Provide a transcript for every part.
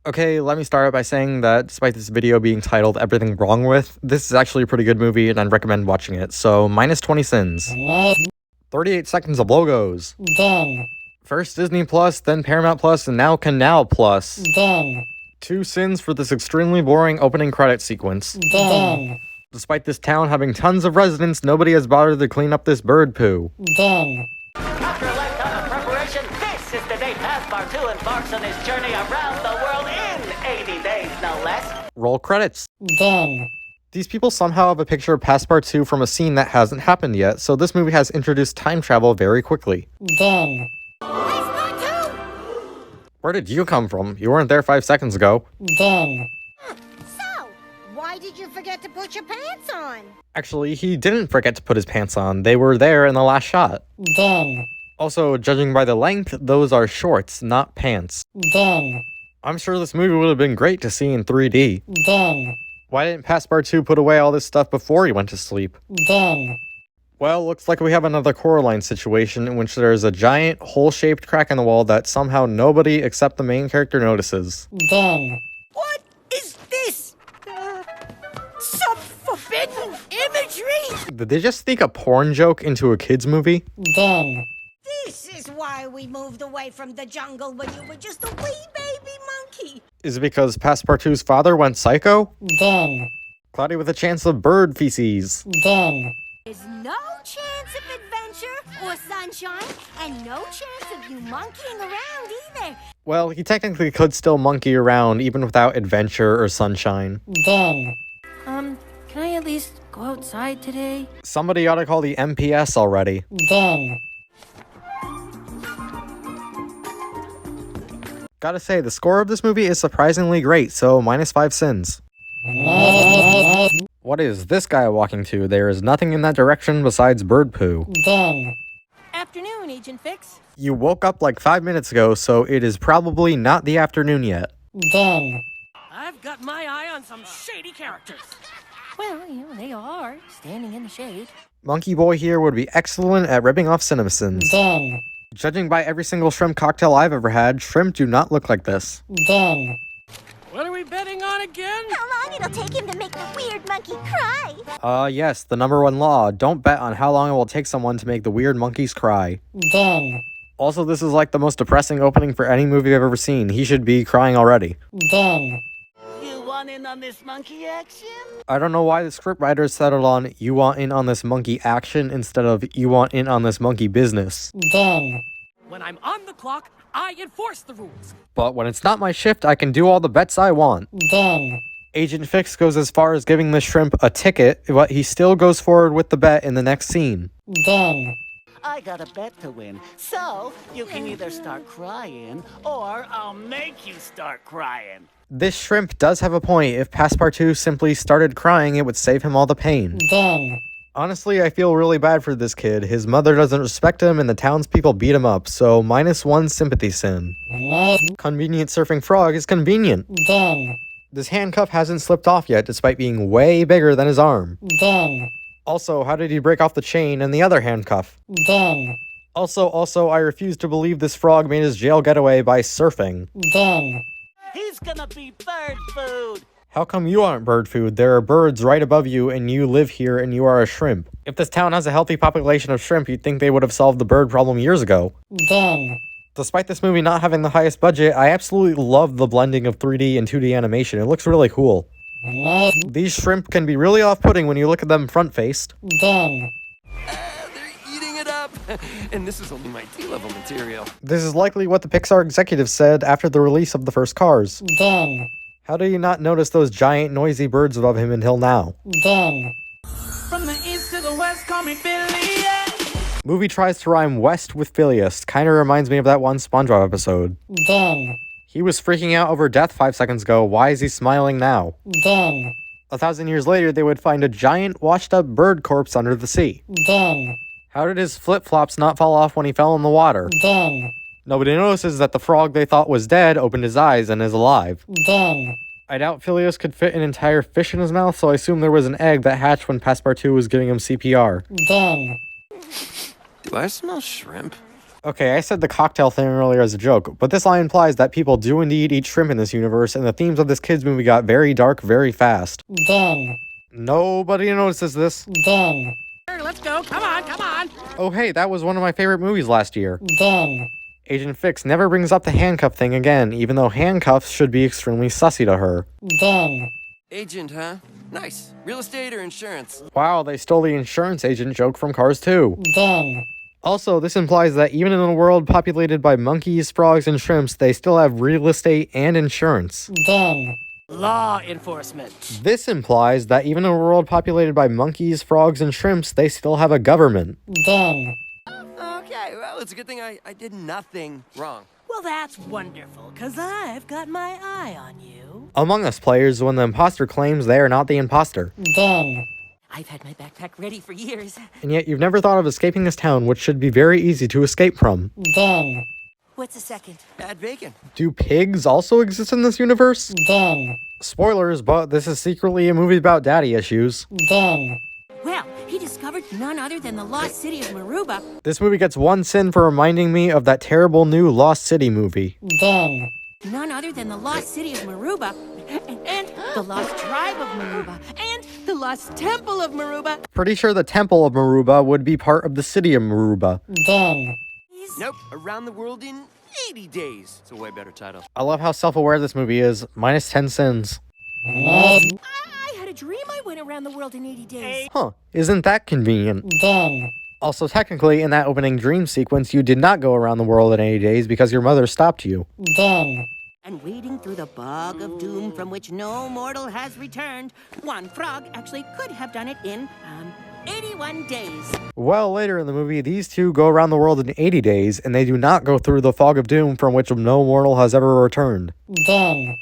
Okay, let me start out by saying that despite this video being titled Everything Wrong With, this is actually a pretty good movie and I'd recommend watching it, so minus 20 sins. 38 seconds of logos. Done. First Disney Plus, then Paramount Plus, and now Canal Plus. Done. 2 sins for this extremely boring opening credit sequence. Done. Despite this town having tons of residents, nobody has bothered to clean up this bird poo. Done. After a lifetime of preparation, this is the day Passepartout embarks on his journey around the world in 80 days, no less. Roll credits. Done. These people somehow have a picture of Passepartout from a scene that hasn't happened yet, so this movie has introduced time travel very quickly. Done. Where did you come from? You weren't there 5 seconds ago. Done. So, why did you forget to put your pants on? Actually, he didn't forget to put his pants on. They were there in the last shot. Done. Also, judging by the length, those are shorts, not pants. Done. I'm sure this movie would have been great to see in 3D. Done. Why didn't Passepartout put away all this stuff before he went to sleep? Done. Well, looks like we have another Coraline situation in which there is a giant, hole-shaped crack in the wall that somehow nobody except the main character notices. Done. What is this? Some forbidden imagery? Did they just sneak a porn joke into a kid's movie? Done. This is why we moved away from the jungle when you were just a wee baby monkey. Is it because Passepartout's father went psycho? Done. Cloudy with a chance of bird feces. Done. There's no chance of adventure or sunshine, and no chance of you monkeying around either. Well, he technically could still monkey around even without adventure or sunshine. Done. Can I at least go outside today? Somebody ought to call the MPS already. Done. Gotta say, the score of this movie is surprisingly great, so minus 5 sins. What is this guy walking to? There is nothing in that direction besides bird poo. Done. Afternoon, Agent Fix. You woke up like 5 minutes ago, so it is probably not the afternoon yet. Done. I've got my eye on some shady characters. Well, they are standing in the shade. Monkey Boy here would be excellent at ripping off CinemaSins. Done. Judging by every single shrimp cocktail I've ever had, shrimp do not look like this. Done. What are we betting on again? How long it'll take him to make the weird monkey cry? Yes, the number one law. Don't bet on how long it will take someone to make the weird monkeys cry. Done. Also, this is like the most depressing opening for any movie I've ever seen. He should be crying already. Done. You want in on this monkey action? I don't know why the scriptwriters settled on "you want in on this monkey action" instead of "you want in on this monkey business." Done. When I'm on the clock, I enforce the rules. But when it's not my shift, I can do all the bets I want. Done. Agent Fix goes as far as giving the shrimp a ticket, but he still goes forward with the bet in the next scene. Done. I got a bet to win, so you can either start crying, or I'll make you start crying. This shrimp does have a point. If Passepartout simply started crying, it would save him all the pain. Done. Honestly, I feel really bad for this kid. His mother doesn't respect him and the townspeople beat him up, so minus 1 sympathy sin. Convenient surfing frog is convenient. Done. This handcuff hasn't slipped off yet, despite being way bigger than his arm. Done. Also, how did he break off the chain and the other handcuff? Done. Also, I refuse to believe this frog made his jail getaway by surfing. Done. He's gonna be bird food. How come you aren't bird food? There are birds right above you and you live here and you are a shrimp. If this town has a healthy population of shrimp, you'd think they would have solved the bird problem years ago. Done. Despite this movie not having the highest budget, I absolutely love the blending of 3D and 2D animation. It looks really cool. These shrimp can be really off-putting when you look at them front-faced. Done. They're eating it up. And this is only my D-level material. This is likely what the Pixar executives said after the release of the first Cars. Done. How do you not notice those giant noisy birds above him until now? Done. From the east to the west, call me Billy, yeah. Movie tries to rhyme West with Phileas. Kinda reminds me of that one SpongeBob episode. Done. He was freaking out over death 5 seconds ago. Why is he smiling now? Done. 1,000 years later, they would find a giant, washed-up bird corpse under the sea. Done. How did his flip-flops not fall off when he fell in the water? Done. Nobody notices that the frog they thought was dead opened his eyes and is alive. Done. I doubt Phileas could fit an entire fish in his mouth, so I assume there was an egg that hatched when Passepartout was giving him CPR. Done. Do I smell shrimp? Okay, I said the cocktail thing earlier as a joke, but this line implies that people do indeed eat shrimp in this universe, and the themes of this kids movie got very dark very fast. Done. Nobody notices this. Done. Let's go. Come on, come on. Oh hey, that was one of my favorite movies last year. Done. Agent Fix never brings up the handcuff thing again, even though handcuffs should be extremely sussy to her. Done. Agent, huh? Nice. Real estate or insurance? Wow, they stole the insurance agent joke from Cars 2. Done. Also, this implies that even in a world populated by monkeys, frogs, and shrimps, they still have real estate and insurance. Done. Law enforcement. This implies that even in a world populated by monkeys, frogs, and shrimps, they still have a government. Done. Okay, well, it's a good thing I did nothing wrong. Well, that's wonderful, because I've got my eye on you. Among Us players, when the imposter claims they are not the imposter. Done. I've had my backpack ready for years. And yet you've never thought of escaping this town, which should be very easy to escape from. Done. What's a second? Bad bacon. Do pigs also exist in this universe? Done. Spoilers, but this is secretly a movie about daddy issues. Done. Well, he discovered none other than the lost city of Maruba. This movie gets one sin for reminding me of that terrible new Lost City movie. Done. None other than the lost city of Maruba. And the lost tribe of Maruba. And the lost temple of Maruba. Pretty sure the Temple of Maruba would be part of the city of Maruba. Done. Nope. Around the world in 80 days. It's a way better title. I love how self-aware this movie is. Minus 10 sins. I had a dream I went around the world in 80 days. Huh, isn't that convenient? Done. Also, technically, in that opening dream sequence, you did not go around the world in 80 days because your mother stopped you. Done. And wading through the bog of doom from which no mortal has returned, one frog actually could have done it in, 81 days. Well, later in the movie, these two go around the world in 80 days, and they do not go through the fog of doom from which no mortal has ever returned. Done.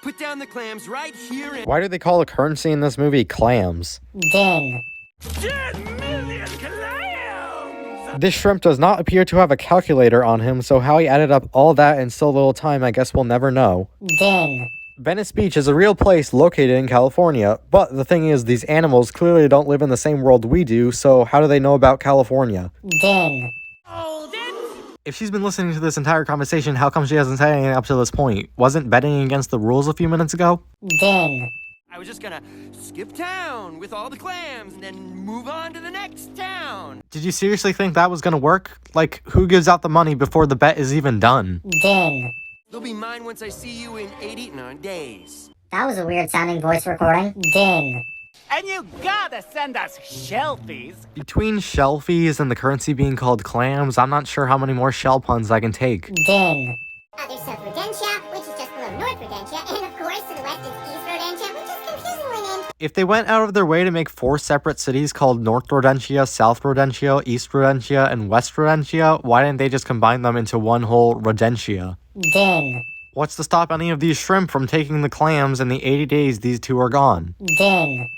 Put down the clams right here and... Why do they call the currency in this movie clams? Done. 10 million clams! This shrimp does not appear to have a calculator on him, so how he added up all that in so little time, I guess we'll never know. Done. Venice Beach is a real place located in California, but the thing is, these animals clearly don't live in the same world we do, so how do they know about California? Done. If she's been listening to this entire conversation, how come she hasn't said anything up to this point? Wasn't betting against the rules a few minutes ago? Done. I was just gonna skip town with all the clams and then move on to the next town. Did you seriously think that was gonna work? Like, who gives out the money before the bet is even done? Done. They'll be mine once I see you in 89 days. That was a weird sounding voice recording. Done. And you gotta send us shelfies. Between shell fees and the currency being called clams, I'm not sure how many more shell puns I can take. Done. There's South Rodentia, which is just below North Rodentia, and of course to the west is East Rodentia, which is confusingly named. If they went out of their way to make 4 separate cities called North Rodentia, South Rodentia, East Rodentia, and West Rodentia, why didn't they just combine them into one whole Rodentia? Done. What's to stop any of these shrimp from taking the clams in the 80 days these two are gone? Done.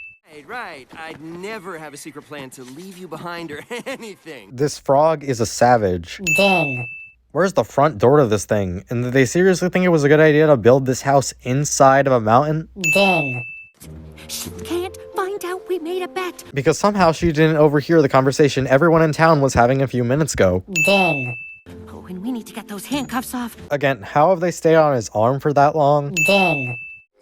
Right. I'd never have a secret plan to leave you behind or anything. This frog is a savage. Done. Where's the front door to this thing? And did they seriously think it was a good idea to build this house inside of a mountain? Done. She can't find out we made a bet. Because somehow she didn't overhear the conversation everyone in town was having a few minutes ago. Done. Oh, and we need to get those handcuffs off. Again, how have they stayed on his arm for that long? Done.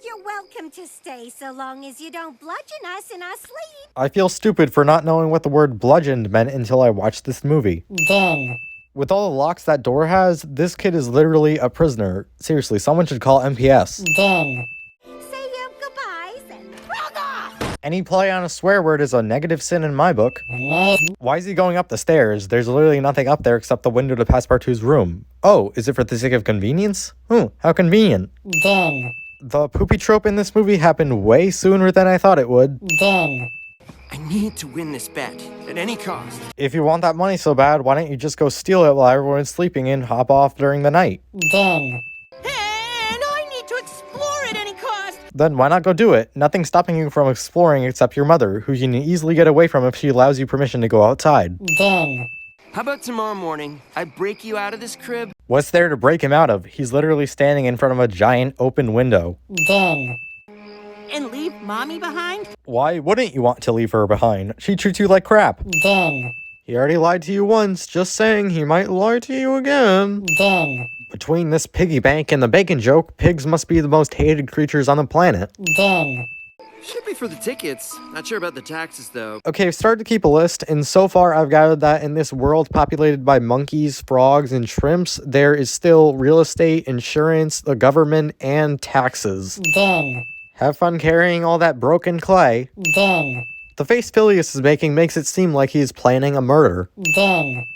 You're welcome to stay so long as you don't bludgeon us in our sleep. I feel stupid for not knowing what the word bludgeoned meant until I watched this movie. Done. With all the locks that door has, this kid is literally a prisoner. Seriously, someone should call MPS. Done. Say your goodbyes and frog off! Any play on a swear word is a negative sin in my book. Why is he going up the stairs? There's literally nothing up there except the window to Passepartout's room. Oh, is it for the sake of convenience? How convenient. Done. The poopy trope in this movie happened way sooner than I thought it would. Done. I need to win this bet at any cost. If you want that money so bad, why don't you just go steal it while everyone's sleeping and hop off during the night? Done. And I need to explore at any cost. Then why not go do it? Nothing's stopping you from exploring except your mother, who you can easily get away from if she allows you permission to go outside. Done. How about tomorrow morning? I break you out of this crib? What's there to break him out of? He's literally standing in front of a giant open window. Done. And leave Mommy behind? Why wouldn't you want to leave her behind? She treats you like crap. Done. He already lied to you once, just saying he might lie to you again. Din. Between this piggy bank and the bacon joke, pigs must be the most hated creatures on the planet. Din. Should be for the tickets. Not sure about the taxes, though. Okay, I've started to keep a list, and so far I've gathered that in this world populated by monkeys, frogs, and shrimps, there is still real estate, insurance, the government, and taxes. Din. Have fun carrying all that broken clay. Din. The face Phileas is making makes it seem like he is planning a murder. Din.